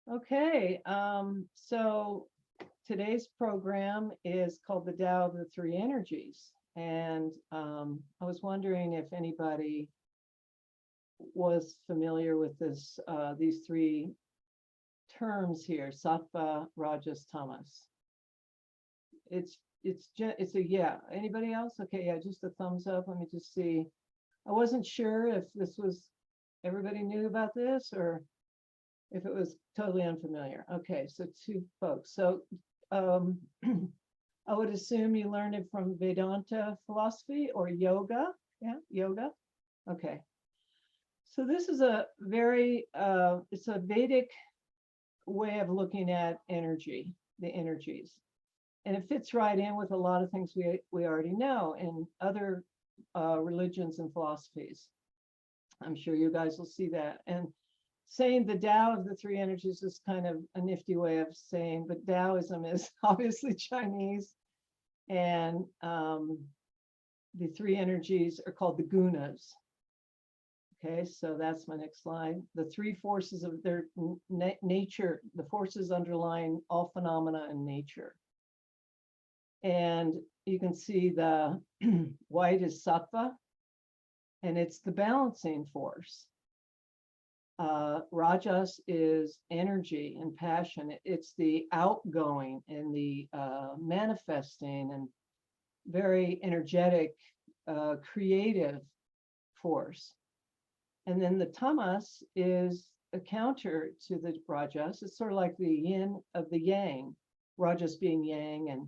Okay, so today's program is called the Tao of the Three Energies. And I was wondering if anybody was familiar with these three terms here, sattva, rajas, tamas. It's a yeah. Anybody else? Okay, yeah, just a thumbs up. Let me just see. I wasn't sure if this was everybody knew about this or if it was totally unfamiliar. Okay, so two folks. So um, I would assume you learned it from Vedanta philosophy or yoga. Yeah, yoga. Okay. So this is a it's a Vedic way of looking at energy, the energies. And it fits right in with a lot of things we already know in other religions and philosophies. I'm sure you guys will see that. And saying the Tao of the three energies is kind of a nifty way of saying, but Taoism is obviously Chinese. And the three energies are called the gunas. Okay, so that's my next slide. The three forces of their nature, the forces underlying all phenomena in nature. And you can see the white is sattva, and it's the balancing force. Rajas is energy and passion. It's the outgoing and the manifesting and very energetic, creative force. And then the tamas is a counter to the rajas. It's sort of like the yin of the yang, rajas being yang and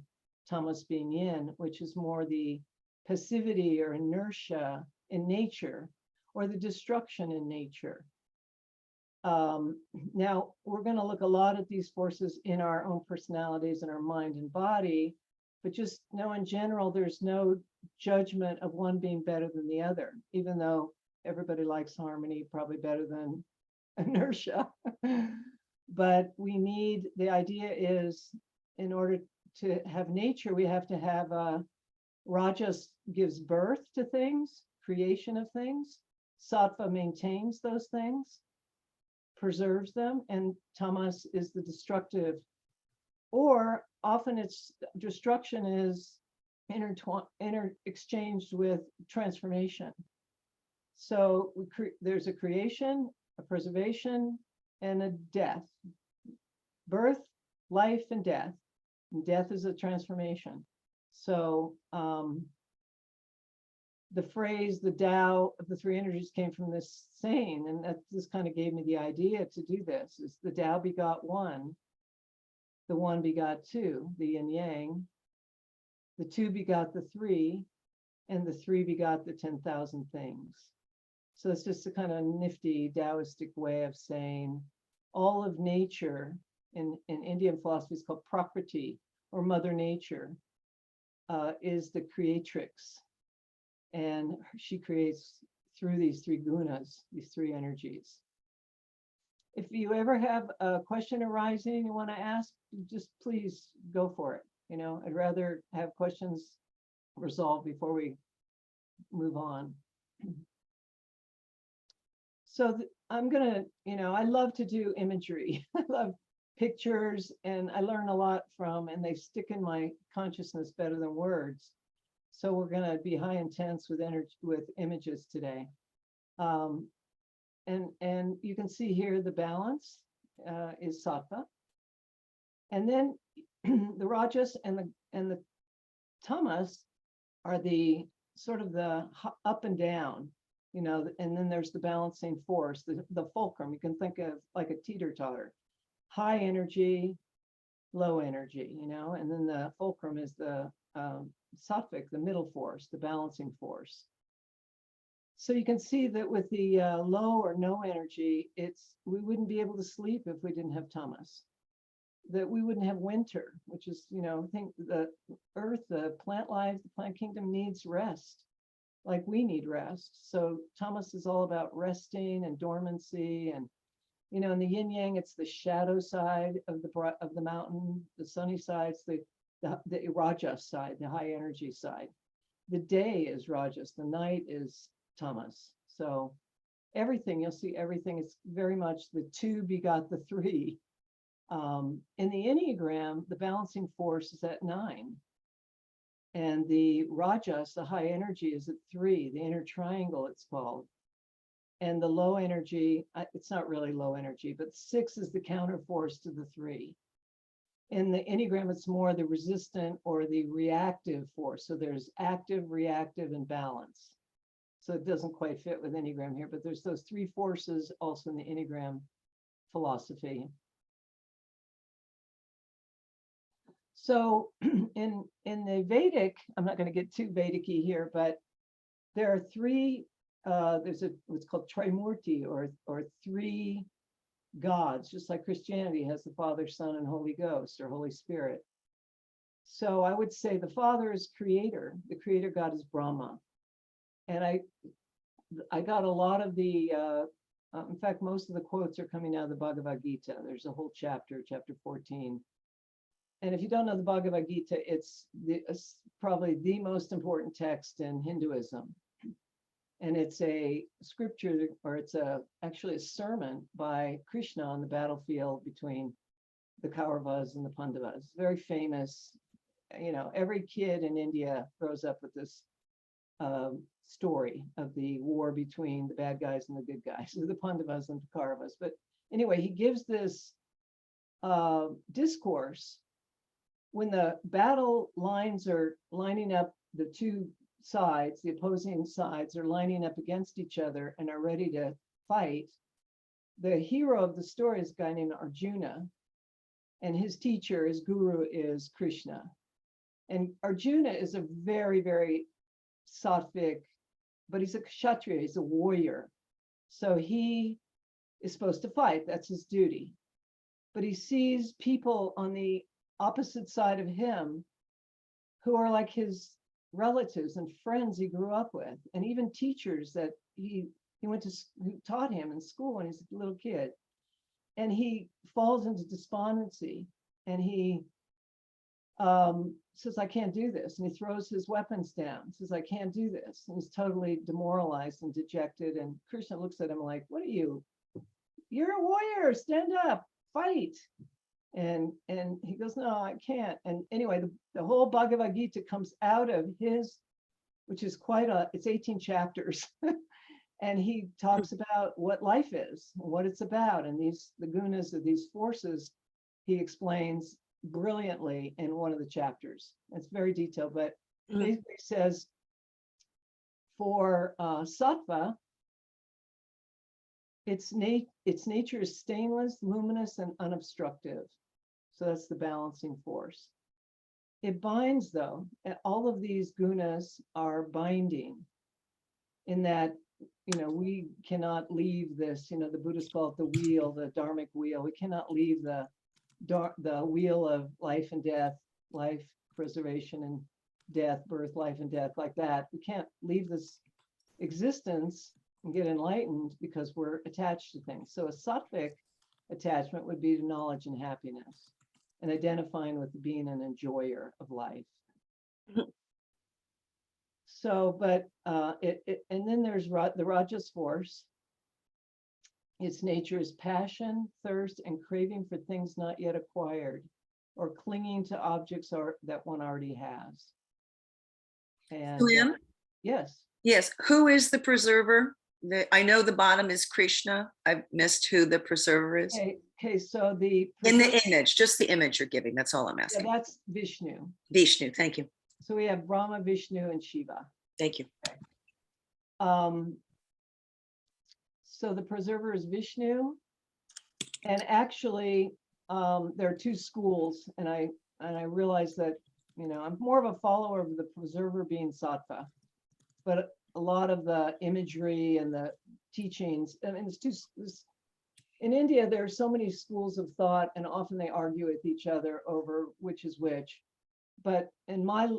tamas being yin, which is more the passivity or inertia in nature or the destruction in nature. Now, we're going to look a lot at these forces in our own personalities and our mind and body, but just know in general, there's no judgment of one being better than the other, even though everybody likes harmony, probably better than inertia. But we need, the idea is in order to have nature, we have to have Rajas gives birth to things, creation of things. Sattva maintains those things, preserves them, and tamas is the destructive. Or often it's destruction is exchanged with transformation. So there's a creation, a preservation, and a death. Birth, life, and death. And death is a transformation. So the phrase, the Tao of the three energies, came from this saying, and that this kind of gave me the idea to do this, is the Tao begot one, the one begot two, the yin yang, the two begot the three, and the three begot the 10,000 things. So it's just a kind of nifty Taoistic way of saying all of nature in Indian philosophy is called Prakriti, or Mother Nature, is the creatrix. And she creates through these three gunas, these three energies. If you ever have a question arising you want to ask, just please go for it. You know, I'd rather have questions resolved before we move on. So I'm gonna, I love to do imagery. I love pictures, and I learn a lot from, and they stick in my consciousness better than words. So we're gonna be high intense with energy, with images today. And you can see here the balance is sattva. And then the rajas and the tamas are the sort of the up and down, and then there's the balancing force, the fulcrum. You can think of like a teeter-totter, high energy, low energy, and then the fulcrum is the sattvic, the middle force, the balancing force. So you can see that with the low or no energy, we wouldn't be able to sleep if we didn't have tamas. That we wouldn't have winter, which is, I think the earth, the plant life, the plant kingdom needs rest, like we need rest. So tamas is all about resting and dormancy, and in the yin yang, it's the shadow side of the mountain. The sunny side, it's the rajas side, the high energy side. The day is rajas, the night is tamas. So everything, you'll see everything is very much the two begot the three. In the Enneagram, the balancing force is at 9. And the Rajas, the high energy, is at 3, the inner triangle, it's called. And the low energy, it's not really low energy, but 6 is the counter force to the 3. In the Enneagram, it's more the resistant or the reactive force. So there's active, reactive, and balance. So it doesn't quite fit with Enneagram here, but there's those 3 forces also in the Enneagram philosophy. So in the Vedic, I'm not going to get too Vedic-y here, but there are 3, there's what's called Trimurti, or 3 gods, just like Christianity has the Father, Son, and Holy Ghost, or Holy Spirit. So I would say the Father is creator. The creator God is Brahma. And I got a lot of the, in fact, most of the quotes are coming out of the Bhagavad Gita. There's a whole chapter, chapter 14. And if you don't know the Bhagavad Gita, it's probably the most important text in Hinduism. And it's a scripture, or it's actually a sermon by Krishna on the battlefield between the Kauravas and the Pandavas. It's very famous. You know, every kid in India grows up with this story of the war between the bad guys and the good guys, the Pandavas and the Kauravas. But anyway, he gives this discourse when the battle lines are lining up, the 2 sides, the opposing sides are lining up against each other and are ready to fight. The hero of the story is a guy named Arjuna, and his teacher, his guru, is Krishna. And Arjuna is a very, very sattvic, but he's a kshatriya, he's a warrior. So he is supposed to fight, that's his duty. But he sees people on the opposite side of him who are like his relatives and friends he grew up with, and even teachers that he went to, who taught him in school when he was a little kid. And he falls into despondency, and he says, I can't do this. And he throws his weapons down, says, I can't do this. And he's totally demoralized and dejected. And Krishna looks at him like, what are you? You're a warrior, stand up, fight. And he goes, no, I can't. And anyway, the whole Bhagavad Gita comes out of his, which is it's 18 chapters. And he talks about what life is, what it's about. And the gunas of these forces, he explains brilliantly in one of the chapters. It's very detailed, but basically says for sattva, its nature is stainless, luminous, and unobstructive. So that's the balancing force. It binds, though, and all of these gunas are binding in that, you know, we cannot leave this, you know, the Buddhists call it the wheel, the dharmic wheel. We cannot leave the wheel of life and death, life, preservation, and death, birth, life, and death, like that. We can't leave this existence and get enlightened because we're attached to things. So a sattvic attachment would be to knowledge and happiness, and identifying with being an enjoyer of life. So, but and then there's the Rajas force. Its nature is passion, thirst, and craving for things not yet acquired, or clinging to objects that one already has. And SueAnn? Yes. Yes. Who is the preserver? I know the bottom is Krishna. I've missed who the preserver is. Okay, so In the image, just the image you're giving. That's all I'm asking. Yeah, that's Vishnu. Vishnu, thank you. So we have Brahma, Vishnu, and Shiva. Thank you. So the preserver is Vishnu, and actually there are 2 schools, and I realize that, you know, I'm more of a follower of the preserver being sattva, but a lot of the imagery and the teachings, I mean, in India, there are so many schools of thought, and often they argue with each other over which is which. But in my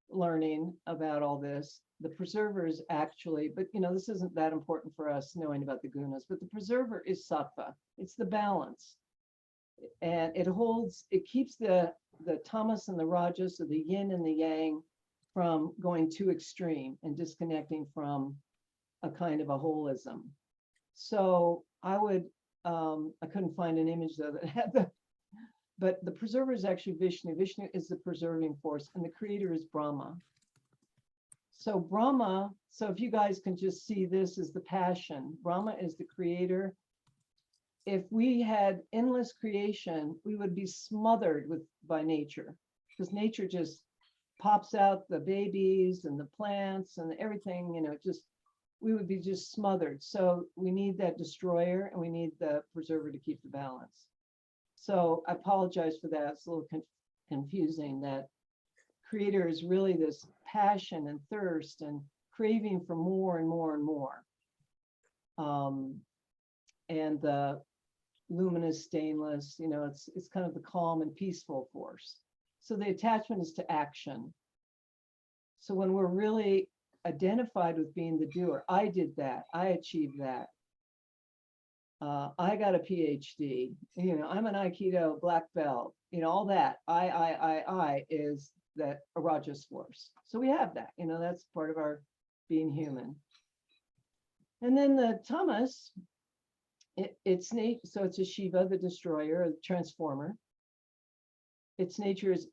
learning about all this, the preserver is actually, but you know, this isn't that important for us knowing about the gunas, but the preserver is sattva. It's the balance. And it keeps the tamas and the rajas, or the yin and the yang, from going too extreme and disconnecting from a kind of a holism. So I couldn't find an image though that had But the preserver is actually Vishnu. Vishnu is the preserving force, and the creator is Brahma. So Brahma, so if you guys can just see this as the passion, Brahma is the creator. If we had endless creation, we would be smothered by nature, because nature just pops out the babies and the plants and everything, just we would be just smothered. So we need that destroyer, and we need the preserver to keep the balance. So I apologize for that. It's a little confusing. That creator is really this passion and thirst and craving for more and more and more. And the luminous, stainless, it's kind of the calm and peaceful force. So the attachment is to action. So when we're really identified with being the doer, I did that, I achieved that. I got a PhD, I'm an Aikido black belt, all that. I is that a Rajas force. So we have that, that's part of our being human. And then the tamas, it's so it's a Shiva, the destroyer, the transformer. Its nature is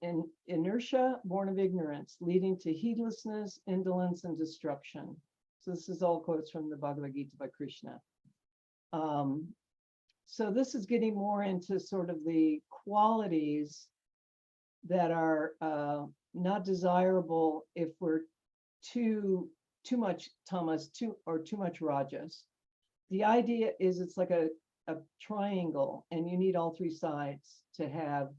inertia, born of ignorance, leading to heedlessness, indolence, and destruction. So this is all quotes from the Bhagavad Gita by Krishna. So this is getting more into sort of the qualities that are not desirable if we're too much tamas, too much rajas. The idea is it's like a triangle, and you need all three sides to have.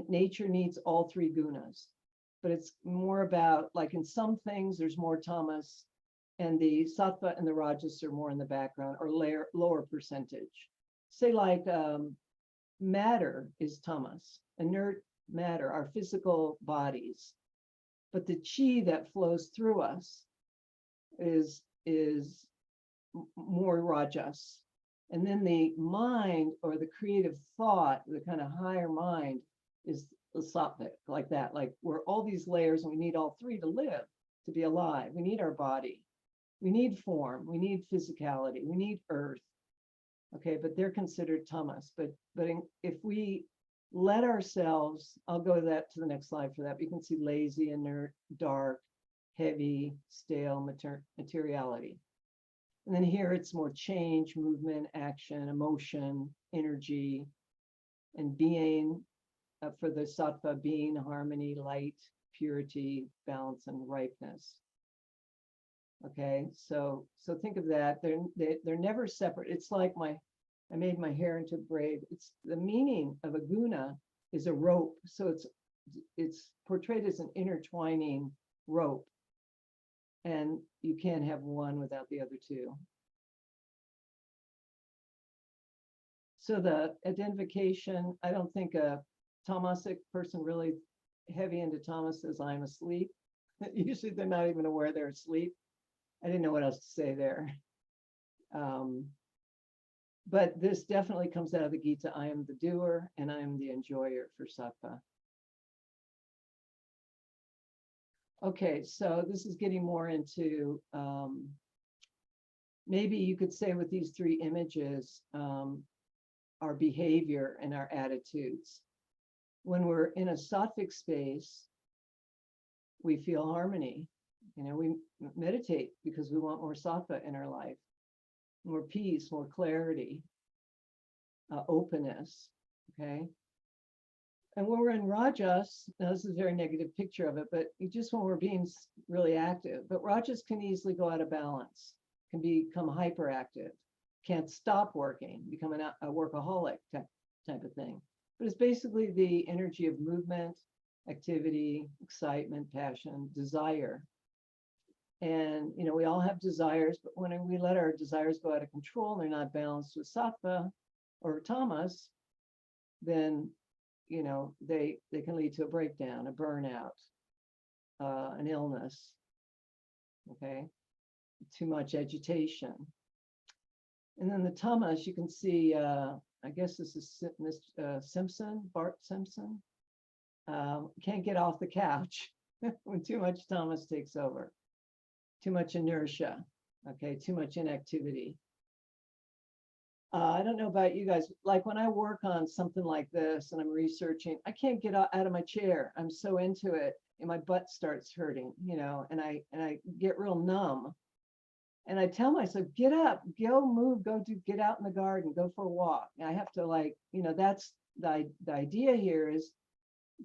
Nature needs all three gunas, but it's more about, like, in some things there's more tamas, and the sattva and the rajas are more in the background, or lower percentage. Say like matter is tamas, inert matter, our physical bodies, but the chi that flows through us is more rajas. And then the mind, or the creative thought, the kind of higher mind, is the sattvic, like that, like we're all these layers, and we need all three to live, to be alive. We need our body, we need form, we need physicality, we need earth. Okay, but they're considered tamas. But if we let ourselves, I'll go to the next slide for that. You can see lazy, inert, dark, heavy, stale, materiality. And then here it's more change, movement, action, emotion, energy, and being. For the sattva, being, harmony, light, purity, balance, and ripeness. Okay, so think of that. They're never separate. It's like I made my hair into a braid. It's the meaning of a guna is a rope. So it's portrayed as an intertwining rope, and you can't have one without the other two. So the identification, I don't think a tamasic person really heavy into tamas says I'm asleep. Usually they're not even aware they're asleep. I didn't know what else to say there. But this definitely comes out of the Gita. I am the doer, and I am the enjoyer for sattva. Okay, so this is getting more into, maybe you could say with these three images, our behavior and our attitudes. When we're in a sattvic space, we feel harmony. We meditate because we want more sattva in our life, more peace, more clarity, openness. Okay. And when we're in rajas, now this is a very negative picture of it, but just when we're being really active, but rajas can easily go out of balance, can become hyperactive, can't stop working, become a workaholic type of thing. But it's basically the energy of movement, activity, excitement, passion, desire. And, we all have desires, but when we let our desires go out of control and they're not balanced with sattva or tamas, then, they can lead to a breakdown, a burnout, an illness, okay? Too much agitation. And then the tamas, you can see, I guess this is Simpson, Bart Simpson. Can't get off the couch when too much tamas takes over. Too much inertia, okay, too much inactivity. I don't know about you guys, like when I work on something like this and I'm researching, I can't get out of my chair. I'm so into it and my butt starts hurting, and I get real numb. And I tell myself, get up, go move, get out in the garden, go for a walk. And I have to that's the idea here is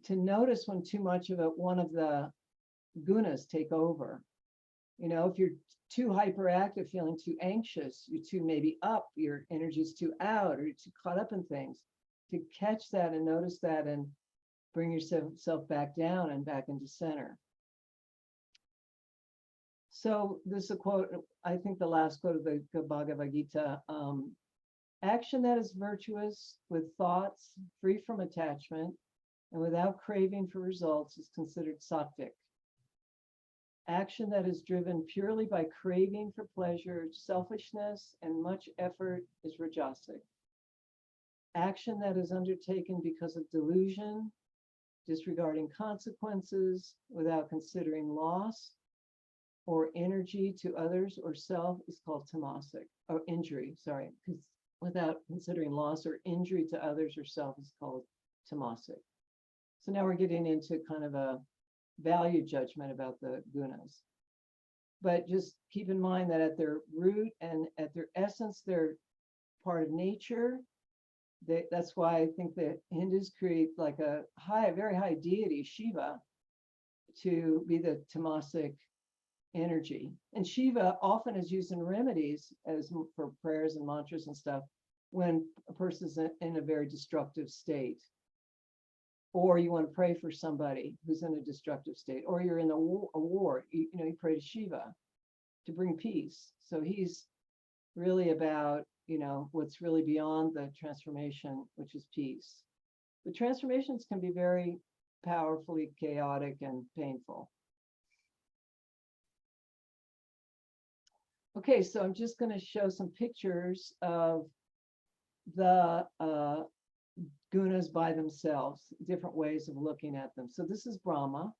to notice when too much of it, one of the gunas take over. If you're too hyperactive, feeling too anxious, you're too maybe up, your energy's too out, or you're too caught up in things, to catch that and notice that and bring yourself back down and back into center. So this is a quote, I think the last quote of the Bhagavad Gita. Action that is virtuous with thoughts free from attachment and without craving for results is considered sattvic. Action that is driven purely by craving for pleasure, selfishness, and much effort is rajasic. Action that is undertaken because of delusion, disregarding consequences, without considering loss or energy to others or self is called tamasic, or injury, sorry, because without considering loss or injury to others or self is called tamasic. So now we're getting into kind of a value judgment about the gunas. But just keep in mind that at their root and at their essence, they're part of nature. That's why I think that Hindus create like a very high deity, Shiva, to be the tamasic energy. And Shiva often is used in remedies as for prayers and mantras and stuff when a person's in a very destructive state. Or you want to pray for somebody who's in a destructive state, or you're in a war, you pray to Shiva to bring peace. So he's really about, what's really beyond the transformation, which is peace. The transformations can be very powerfully chaotic and painful. Okay, so I'm just going to show some pictures of the gunas by themselves, different ways of looking at them. So this is Brahma.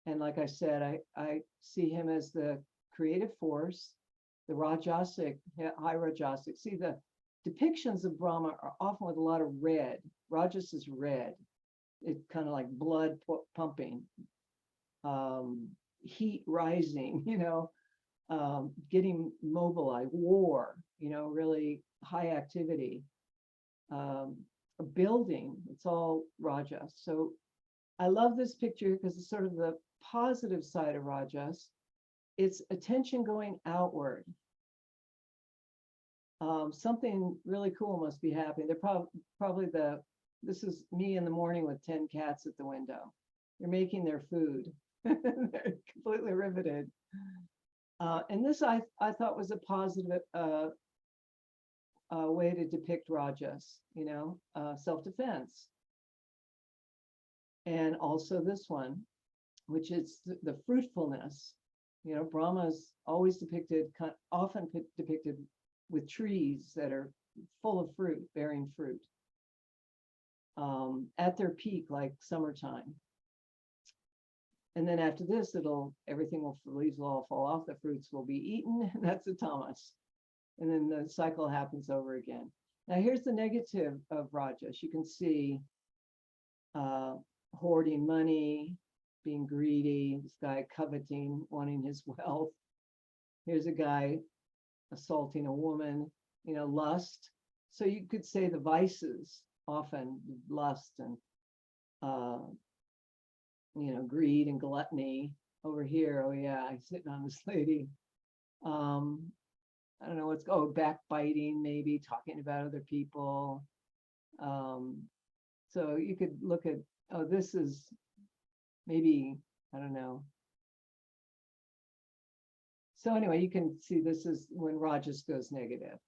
And like I said, I see him as the creative force, the rajasic, high rajasic. See, the depictions of Brahma are often with a lot of red. Rajas is red. It's kind of like blood pumping, heat rising, getting mobilized, war, really high activity. A building, it's all Rajas. So I love this picture because it's sort of the positive side of Rajas. It's attention going outward. Something really cool must be happening. They're probably this is me in the morning with 10 cats at the window. They're making their food. They're completely riveted. And this I thought was a positive way to depict Rajas, self-defense. And also this one, which is the fruitfulness. Brahma is always often depicted with trees that are full of fruit, bearing fruit, at their peak, like summertime. And then after this, the leaves will all fall off, the fruits will be eaten, and that's the tamas. And then the cycle happens over again. Now here's the negative of Rajas. You can see hoarding money, being greedy, this guy coveting, wanting his wealth. Here's a guy assaulting a woman, lust. So you could say the vices, often lust and greed and gluttony. Over here, oh yeah, I'm sitting on this lady. I don't know backbiting, maybe talking about other people. So you could look at, this is maybe, I don't know. So anyway, you can see this is when Rajas goes negative.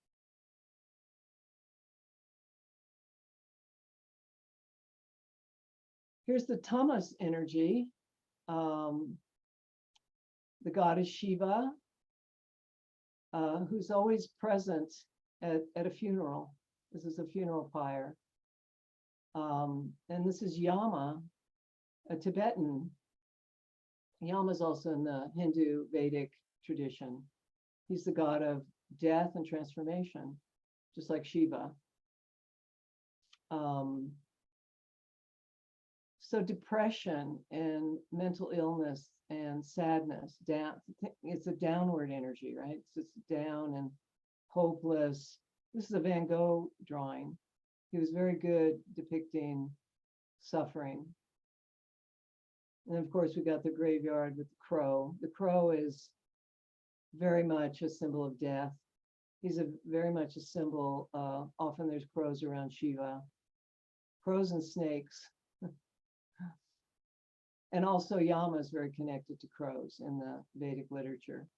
Here's the tamas energy. The goddess Shiva, who's always present at a funeral. This is a funeral pyre. And this is Yama, a Tibetan. Yama is also in the Hindu Vedic tradition. He's the god of death and transformation, just like Shiva. So depression and mental illness and sadness, it's a downward energy, right? It's just down and hopeless. This is a Van Gogh drawing. He was very good depicting suffering. And of course, we got the graveyard with the crow. The crow is very much a symbol of death. He's very much a symbol. Often there's crows around Shiva. Crows and snakes. And also Yama is very connected to crows in the Vedic literature.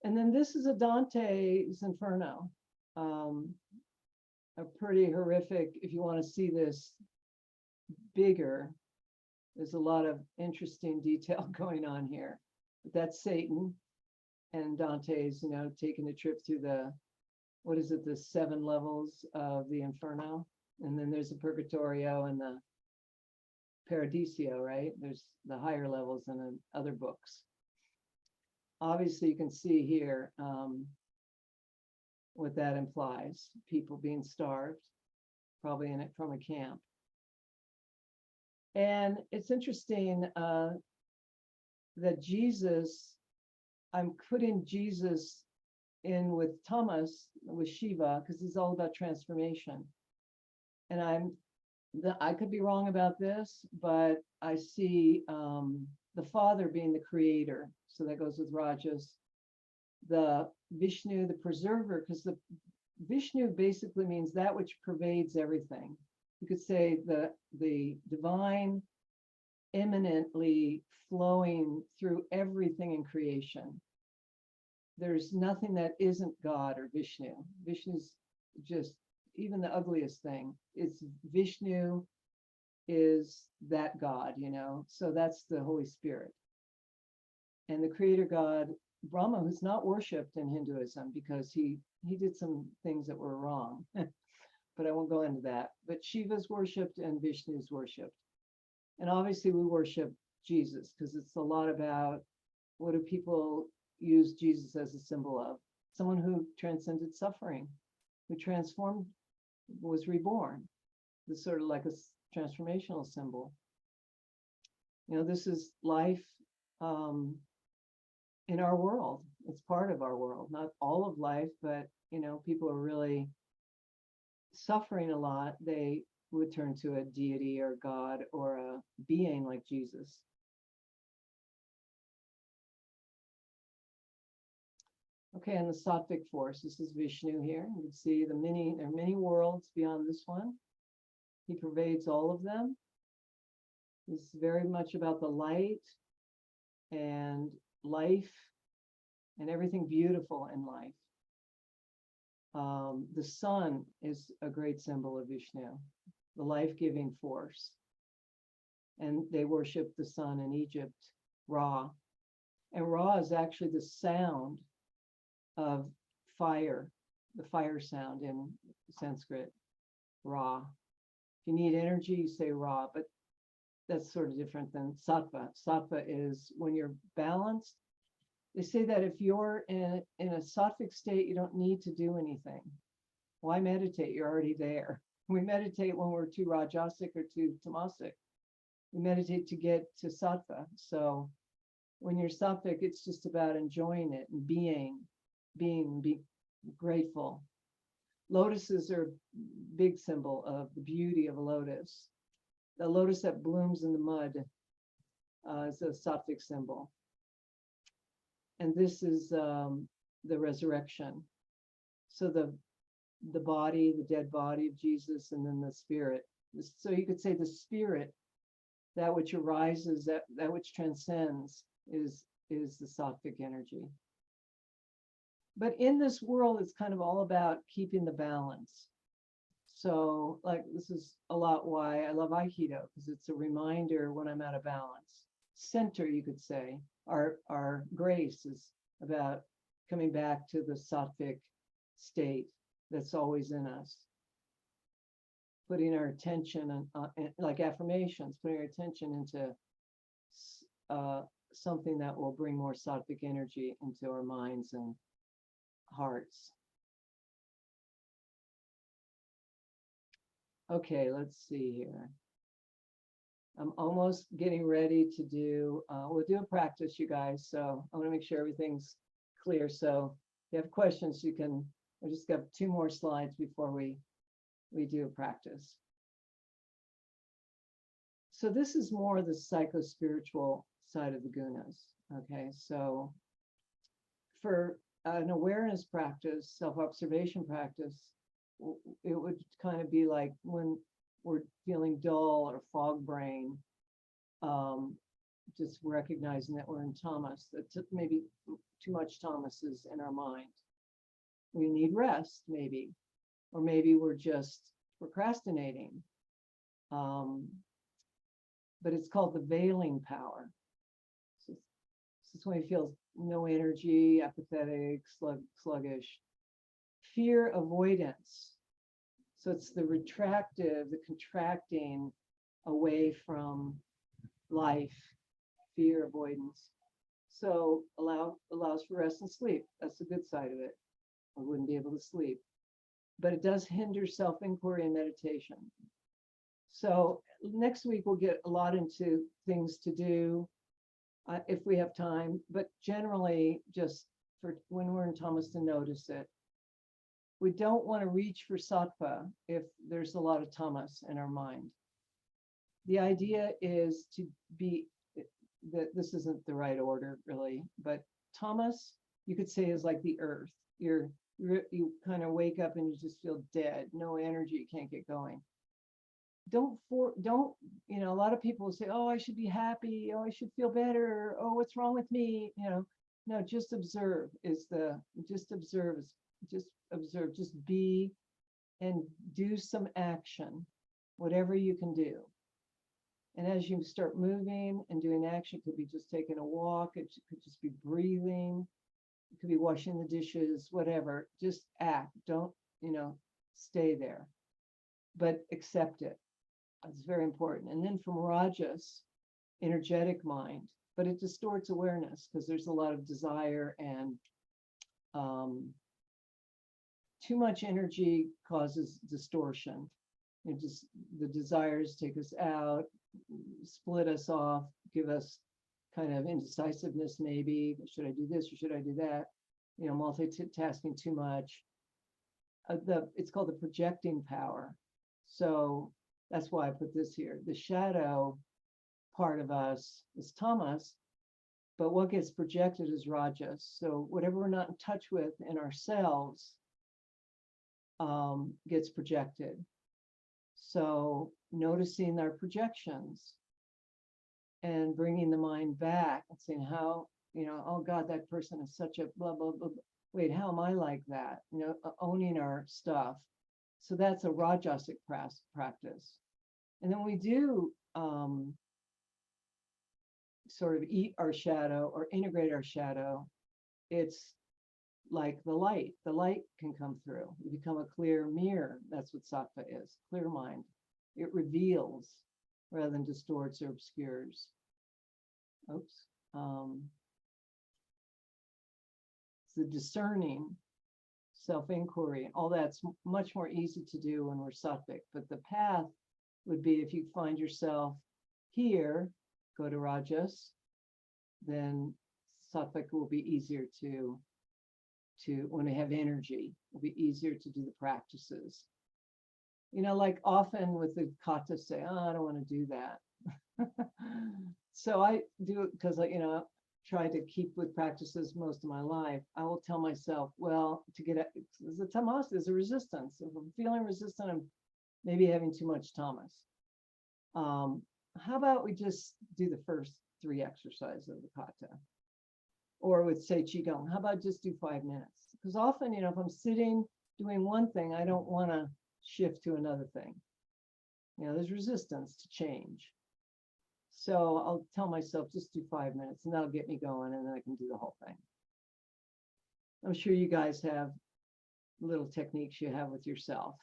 And then this is a Dante's Inferno. A pretty horrific, if you want to see this bigger, there's a lot of interesting detail going on here. But that's Satan, and Dante's, taking a trip through the, what is it, the 7 levels of the Inferno. And then there's the Purgatorio and the Paradiso, right? There's the higher levels in other books. Obviously, you can see here what that implies. People being starved, probably in it from a camp. And it's interesting that Jesus, I'm putting Jesus in with Thomas, with Shiva, because it's all about transformation. And I could be wrong about this, but I see the Father being the creator. So that goes with Rajas. The Vishnu, the preserver, because the Vishnu basically means that which pervades everything. You could say the divine immanently flowing through everything in creation. There's nothing that isn't God or Vishnu. Vishnu's just, even the ugliest thing, it's Vishnu is that God, so that's the Holy Spirit. And the creator God, Brahma, who's not worshipped in Hinduism because he did some things that were wrong, but I won't go into that. But Shiva's worshipped and Vishnu's worshipped. And obviously we worship Jesus because it's a lot about what do people use Jesus as a symbol of? Someone who transcended suffering, who transformed, was reborn. This is sort of like a transformational symbol. This is life in our world. It's part of our world, not all of life, but people are really suffering a lot. They would turn to a deity or God or a being like Jesus. Okay, and the Sattvic force, this is Vishnu here. You can see there are many worlds beyond this one. He pervades all of them. He's very much about the light and life and everything beautiful in life. The sun is a great symbol of Vishnu, the life-giving force. And they worship the sun in Egypt, Ra. And Ra is actually the sound of fire, the fire sound in Sanskrit, Ra. If you need energy, you say Ra, but that's sort of different than Sattva. Sattva is when you're balanced. They say that if you're in a sattvic state, you don't need to do anything. Why meditate? You're already there. We meditate when we're too rajasic or too tamasic. We meditate to get to sattva. So when you're sattvic, it's just about enjoying it and being grateful. Lotuses are a big symbol of the beauty of a lotus. The lotus that blooms in the mud is a sattvic symbol. And this is the resurrection. So the body, the dead body of Jesus, and then the spirit. So you could say the spirit, that which arises, that which transcends, is the sattvic energy. But in this world, it's kind of all about keeping the balance. So like, this is a lot why I love Aikido, because it's a reminder when I'm out of balance. Center, you could say, our grace is about coming back to the sattvic state that's always in us. Putting our attention on, like affirmations, putting our attention into something that will bring more sattvic energy into our minds and hearts. Okay, let's see here. I'm almost getting ready to do, we'll do a practice, you guys. So I want to make sure everything's clear. So if you have questions, you can, I just got 2 more slides before we do a practice. So this is more the psycho-spiritual side of the gunas. Okay, so for an awareness practice, self-observation practice, it would kind of be like when we're feeling dull or fog brain, just recognizing that we're in tamas, that maybe too much tamas is in our mind. We need rest, maybe, or maybe we're just procrastinating. But it's called the veiling power. So it's when we feel no energy, apathetic, sluggish. Fear avoidance. So it's the retractive, the contracting away from life, fear avoidance. So allows for rest and sleep. That's the good side of it. I wouldn't be able to sleep. But it does hinder self-inquiry and meditation. So next week we'll get a lot into things to do if we have time, but generally just for when we're in tamas to notice it. We don't want to reach for sattva if there's a lot of tamas in our mind. The idea is to be, that this isn't the right order really, but tamas, you could say, is like the earth. You kind of wake up and you just feel dead, no energy, you can't get going. Don't, you know, a lot of people will say, oh, I should be happy, oh, I should feel better, oh, what's wrong with me, you know. No, just observe just observe, just be and do some action, whatever you can do. And as you start moving and doing action, it could be just taking a walk, it could just be breathing, it could be washing the dishes, whatever, just act. Don't, you know, stay there, but accept it. It's very important. And then from rajas, energetic mind, but it distorts awareness because there's a lot of desire, and too much energy causes distortion. It just, the desires take us out, split us off, give us kind of indecisiveness maybe. Should I do this or should I do that? You know, multitasking too much. It's called the projecting power. So that's why I put this here. The shadow part of us is tamas, but what gets projected is rajas. So whatever we're not in touch with in ourselves gets projected. So noticing our projections and bringing the mind back and saying how, you know, oh God, that person is such a blah, blah, blah. Wait, how am I like that? You know, owning our stuff. So that's a rajasic practice. And then we do sort of eat our shadow or integrate our shadow. It's like the light can come through. You become a clear mirror. That's what sattva is, clear mind. It reveals rather than distorts or obscures. Oops. It's the discerning, self-inquiry, all that's much more easy to do when we're sattvic. But the path would be, if you find yourself here, go to rajas, then sattvic will be easier to when they have energy, it'll be easier to do the practices. You know, like often with the kata say, oh, I don't want to do that. So I do it because, you know, try to keep with practices most of my life. I will tell myself, well, to get the tamas is a resistance. If I'm feeling resistant, I'm maybe having too much tamas. How about we just do the first 3 exercises of the kata? Or with say qigong, how about just do 5 minutes? Because often, you know, if I'm sitting doing one thing, I don't want to shift to another thing. You know, there's resistance to change. So I'll tell myself, just do 5 minutes and that'll get me going, and then I can do the whole thing. I'm sure you guys have little techniques you have with yourself.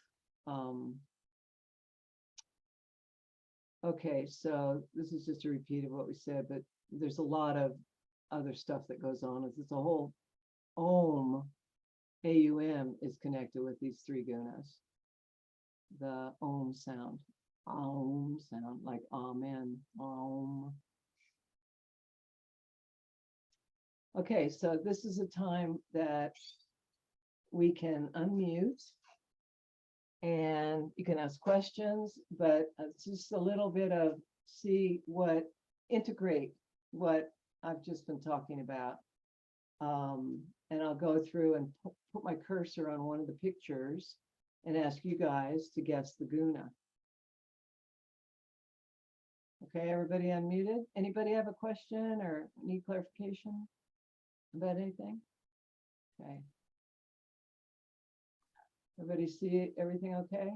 Okay, so this is just a repeat of what we said, but there's a lot of other stuff that goes on. It's a whole Om, AUM is connected with these 3 gunas. the om sound. Om sound, like amen. Om. Okay, so this is a time that we can unmute and you can ask questions, but it's just a little bit of integrate what I've just been talking about. And I'll go through and put my cursor on one of the pictures and ask you guys to guess the guna. Okay, everybody unmuted? Anybody have a question or need clarification about anything? Okay. Everybody see everything okay?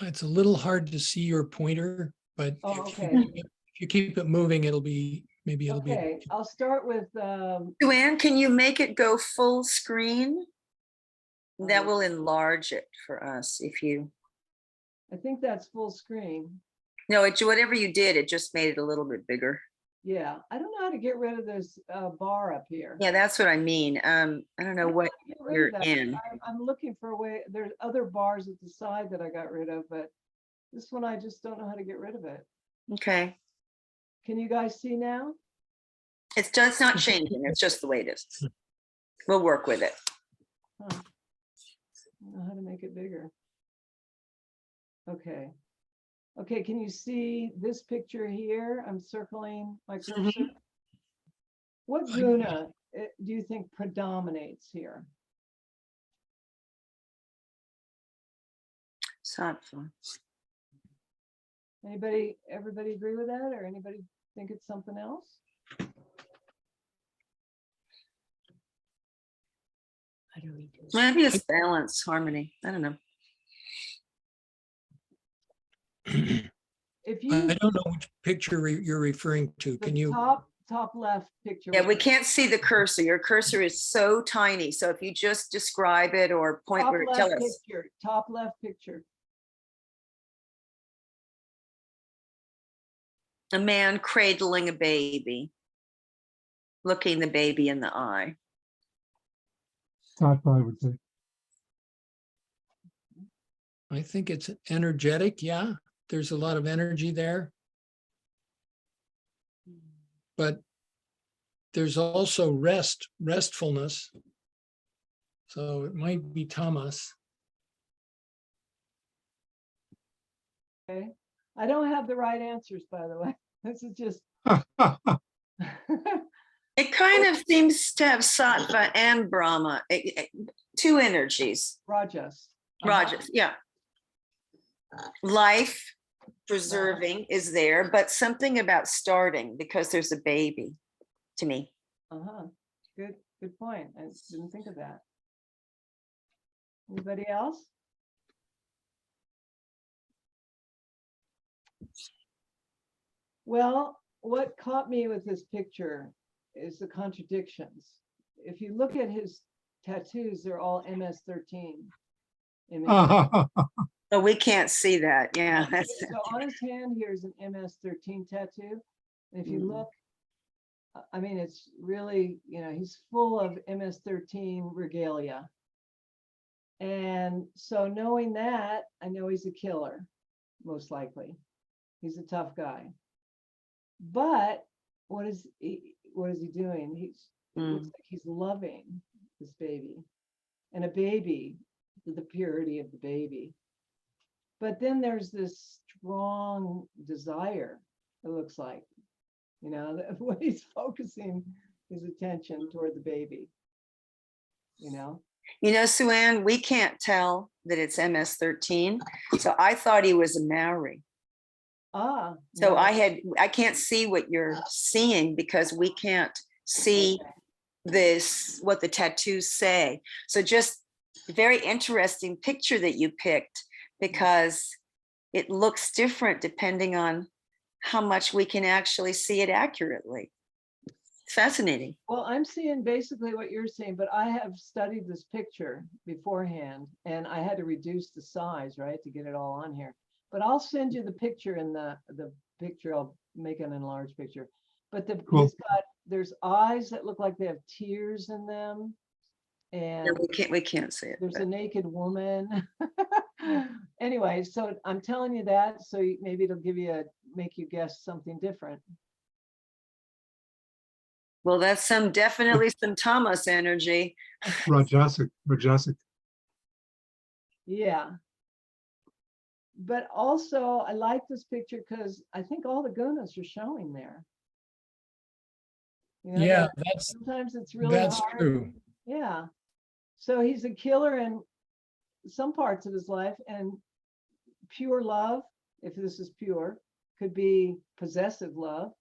It's a little hard to see your pointer, but Oh, if you okay. if you keep it moving, maybe it'll be. Okay, I'll start with, SueAnn, can you make it go full screen? That will enlarge it for us if you, I think that's full screen. no, whatever you did, it just made it a little bit bigger. Yeah, I don't know how to get rid of this bar up here. Yeah, that's what I mean. I don't know what Get rid of you're that. in. I'm looking for a way. There's other bars at the side that I got rid of, but this one I just don't know how to get rid of it. Okay. Can you guys see now? It's just not changing. It's just the way it is. We'll work with it. Huh. I don't know how to make it bigger. Okay. Okay, can you see this picture here? I'm circling my cursor. What guna do you think predominates here? Sattva. Everybody agree with that, or anybody think it's something else? How do we do it? Maybe it's balance, harmony. I don't know. If I you, don't know which picture you're referring to. Can the you? top left picture. Yeah, we with can't see the cursor. Your cursor is so tiny. So if you just describe it or the point top where it left tells us. picture, top left picture. A man cradling a baby, looking the baby in the eye. Sattva, I would say. I think it's energetic. Yeah, there's a lot of energy there. But there's also restfulness. So it might be tamas. Okay. I don't have the right answers, by the way. This is just. It kind of seems to have sattva and brahma, two energies. Rajas. Rajas, yeah. Life preserving is there, but something about starting because there's a baby to me. Good point. I didn't think of that. Anybody else? Well, what caught me with this picture is the contradictions. If you look at his tattoos, they're all MS-13 images. Oh, we can't see that. Yeah, that's So on his hand here is an MS-13 tattoo. And if you look, I mean, it's really, he's full of MS-13 regalia. And so knowing that, I know he's a killer, most likely. He's a tough guy. But what is he doing? It looks like he's loving this baby. And a baby, the purity of the baby. But then there's this strong desire, it looks like, what he's focusing his attention toward the baby, SueAnn, we can't tell that it's MS-13. So I thought he was a Maori. So So I can't see what you're seeing because we can't see what the tattoos say. So just a very interesting picture that you picked because it looks different depending on how much we can actually see it accurately. Fascinating. Well, I'm seeing basically what you're saying, but I have studied this picture beforehand and I had to reduce the size, right, to get it all on here. But I'll send you the picture in the picture. I'll make an enlarged picture. But Cool. there's eyes that look like they have tears in them. And No, we can't see it. there's a naked woman. Anyway, so I'm telling you that, so maybe it'll make you guess something different. Well, that's definitely some Thomas energy. Rajasic. Yeah. But also, I like this picture because I think all the gunas are showing there. You know, Yeah, sometimes it's really that's hard. true. Yeah. So he's a killer in some parts of his life, and pure love, if this is pure, could be possessive love.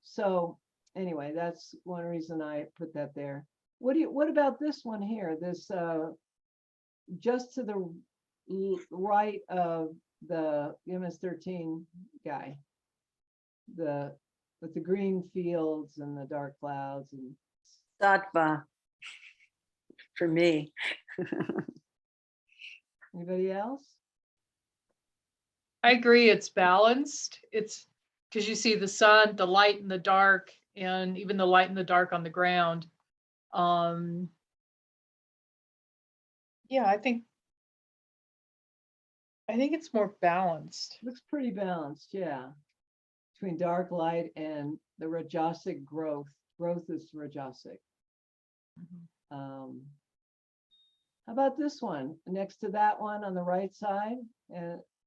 So anyway, that's one reason I put that there. What about this one here? This just to the right of the MS-13 guy, with the green fields and the dark clouds and Sattva for me. anybody else? I agree, it's balanced. It's because you see the sun, the light and the dark, and even the light and the dark on the ground. Yeah, I think it's more balanced. Looks pretty balanced, yeah. Between dark light and the Rajasic growth. Growth is Rajasic. How about this one? Next to that one on the right side,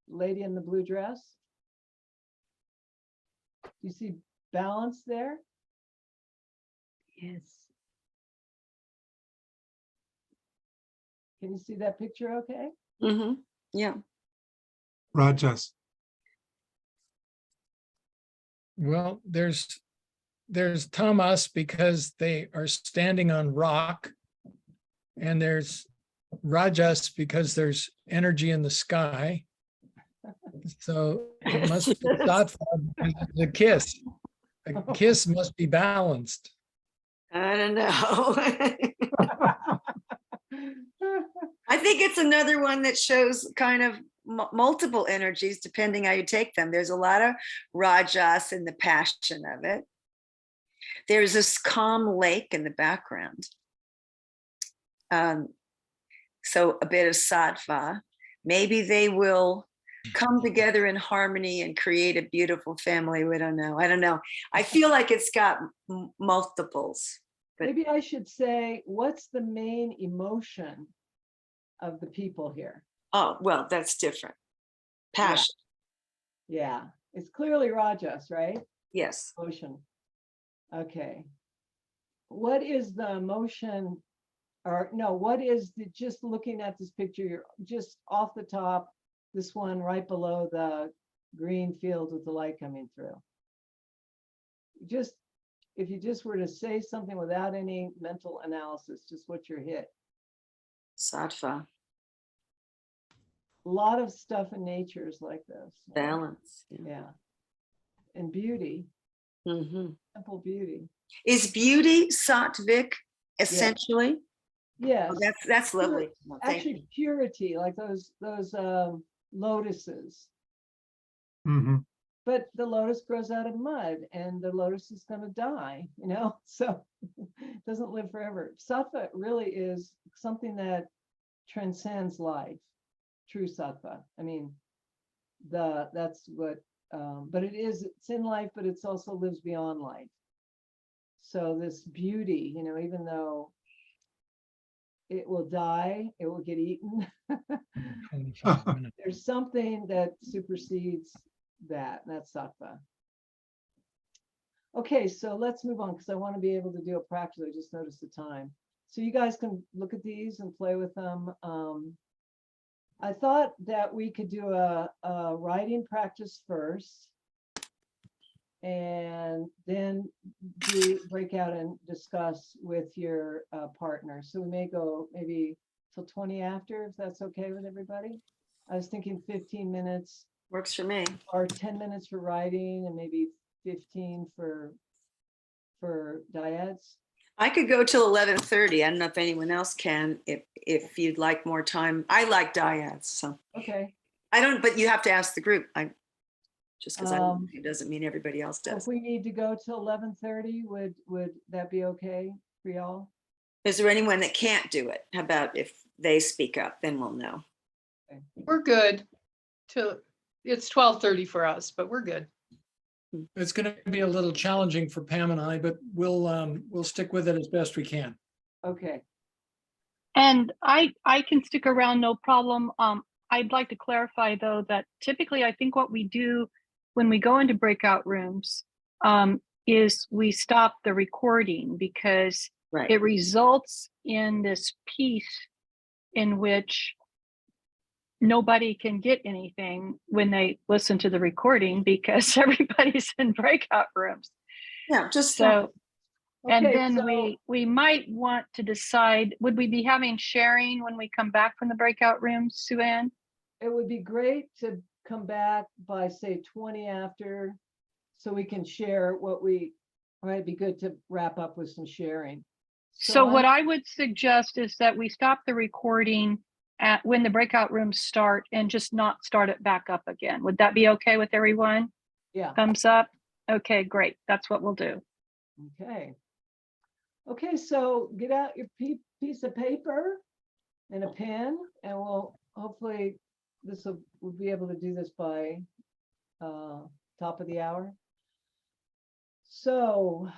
lady in the blue dress. Do you see balance there? Yes. Can you see that picture okay? Mm-hmm. Yeah. Rajas. Well, there's Tamas because they are standing on rock, and there's Rajas because there's energy in the sky. So it must be Sattva because it's a kiss. A kiss must be balanced. I don't know. I think it's another one that shows kind of multiple energies depending how you take them. There's a lot of rajas in the passion of it. There's this calm lake in the background. So a bit of sattva. Maybe they will come together in harmony and create a beautiful family. We don't know. I don't know. I feel like it's got multiples. But maybe I should say, what's the main emotion of the people here? oh, well, that's different. Passion. Yeah, it's clearly Rajas, right? Yes. Emotion. Okay. What is the emotion, or no, what is the, just looking at this picture, you're just off the top, this one right below the green field with the light coming through. Just, if you just were to say something without any mental analysis, just what your hit. Sattva. A lot of stuff in nature is like this. Balance. Yeah. And beauty, Mm-hmm. simple beauty. Is beauty sattvic essentially? Yes. Oh, that's lovely. Well, thank Actually, you. purity, like those lotuses. Hmm. But the lotus grows out of mud, and the lotus is going to die, you know, so it doesn't live forever. Sattva really is something that transcends life, true sattva. I mean, that's what, but it's in life, but it's also lives beyond life. So this beauty, you know, even though it will die, it will get eaten. 25 minutes. There's something that supersedes that, and that's sattva. Okay, so let's move on because I want to be able to do a practice. I just noticed the time. So you guys can look at these and play with them. I thought that we could do a writing practice first, and then break out and discuss with your partner. So we may go maybe till 20 after, if that's okay with everybody. I was thinking 15 minutes Works for me. or 10 minutes for writing and maybe 15 for dyads. I could go till 11:30. I don't know if anyone else can, if you'd like more time. I like dyads, so Okay. I don't, but you have to ask the group. Just because it doesn't mean everybody else So does. if we need to go till 11:30, would that be okay for y'all? Is there anyone that can't do it? How about if they speak up, then we'll know. We're good till it's 12:30 for us, but we're good. It's going to be a little challenging for Pam and I, but we'll stick with it as best we can. Okay, And I can stick around, no problem. I'd like to clarify though, that typically I think what we do when we go into breakout rooms is we stop the recording because Right. it results in this piece in which nobody can get anything when they listen to the recording because everybody's in breakout rooms. Yeah, just So, and Okay, then so- we might want to decide, would we be having sharing when we come back from the breakout rooms, SueAnn? it would be great to come back by, say, 20 after, so we can share what we, right, it'd be good to wrap up with some sharing. So what I would suggest is that we stop the recording at when the breakout rooms start and just not start it back up again. Would that be okay with everyone? Yeah, Thumbs up? Okay, great. That's what we'll do. okay. Okay, so get out your piece of paper and a pen, and we'll hopefully we'll be able to do this by top of the hour. So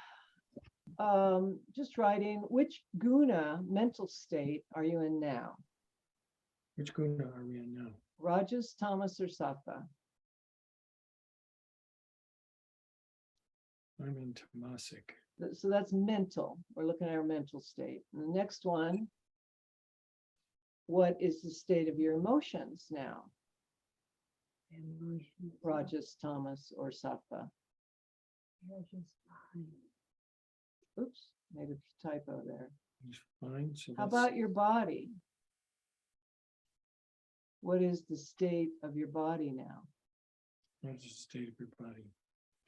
just writing, which guna mental state are you in now? Which guna are we in now? Rajas, Tamas, or Sattva? I'm in tamasic. So that's mental. We're looking at our mental state. And the next one, what is the state of your emotions now? Emotions. Rajas, Tamas, or Sattva? Rajas, fine. Oops, made a typo there. It's fine. So How that's- about your body? What is the state of your body now? That's the state of your body.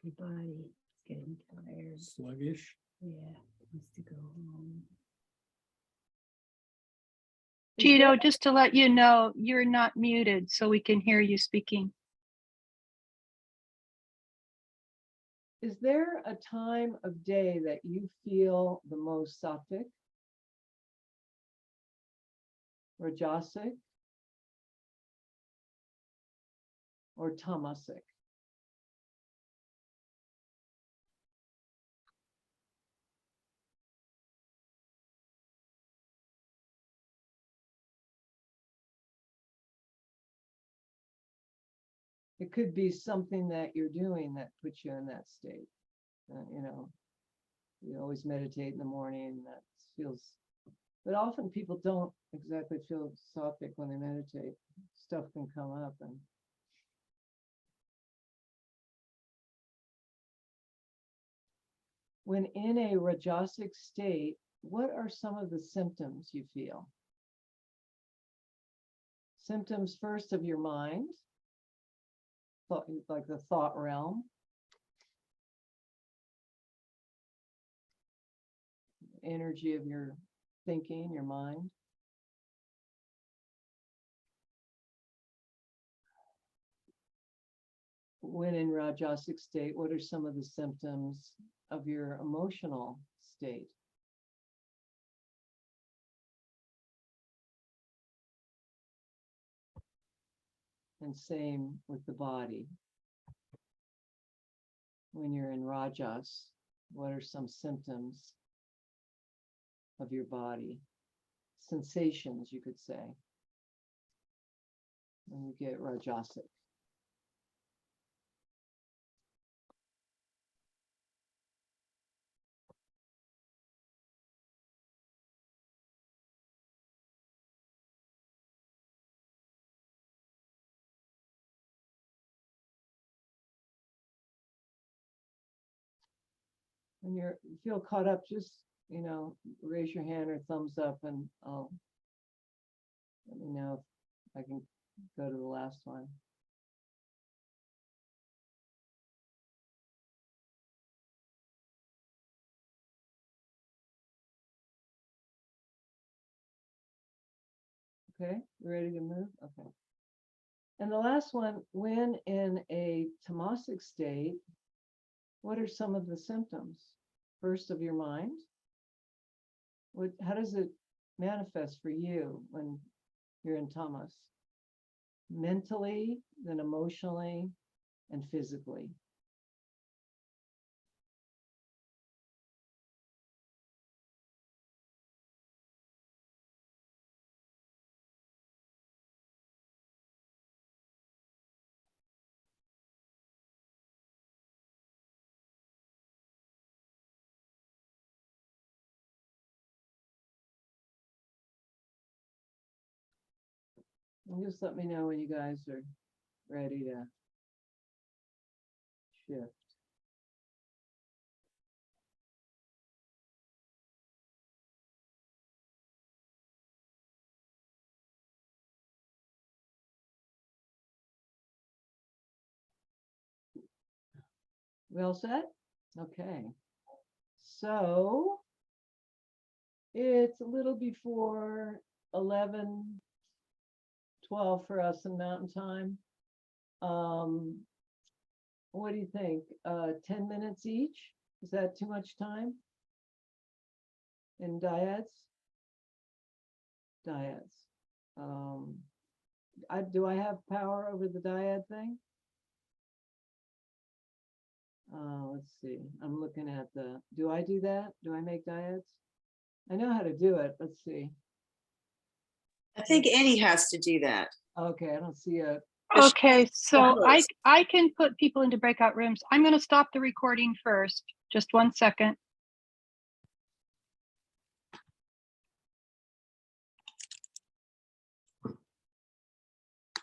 My body is getting tired. Sluggish. Yeah, wants to go home. Is Gito, there- just to let you know, you're not muted, so we can hear you speaking. Is there a time of day that you feel the most sattvic? Rajasic? Or tamasic? It could be something that you're doing that puts you in that state. You know, you always meditate in the morning, that feels, but often people don't exactly feel sattvic when they meditate. Stuff can come up and. When in a rajasic state, what are some of the symptoms you feel? Symptoms first of your mind, like the thought realm. Energy of your thinking, your mind. When in Rajasic state, what are some of the symptoms of your emotional state? And same with the body. When you're in Rajas, what are some symptoms of your body? Sensations, you could say, when you get Rajasic. When you feel caught up, just, raise your hand or thumbs up and let me know if I can go to the last one. Okay, you ready to move? Okay. And the last one, when in a tamasic state, what are some of the symptoms? First of your mind. How does it manifest for you when you're in tamas? Mentally, then emotionally, and physically. And just let me know when you guys are ready to shift. We all set? Okay. So it's a little before 11:12 for us in Mountain Time. What do you think? 10 minutes each? Is that too much time? In dyads? Dyads. Do I have power over the dyad thing? Let's see. I'm looking at do I do that? Do I make dyads? I know how to do it. Let's see. I think Annie has to do that. Okay, I don't see a, Okay, so host. I can put people into breakout rooms. I'm going to stop the recording first. Just one second.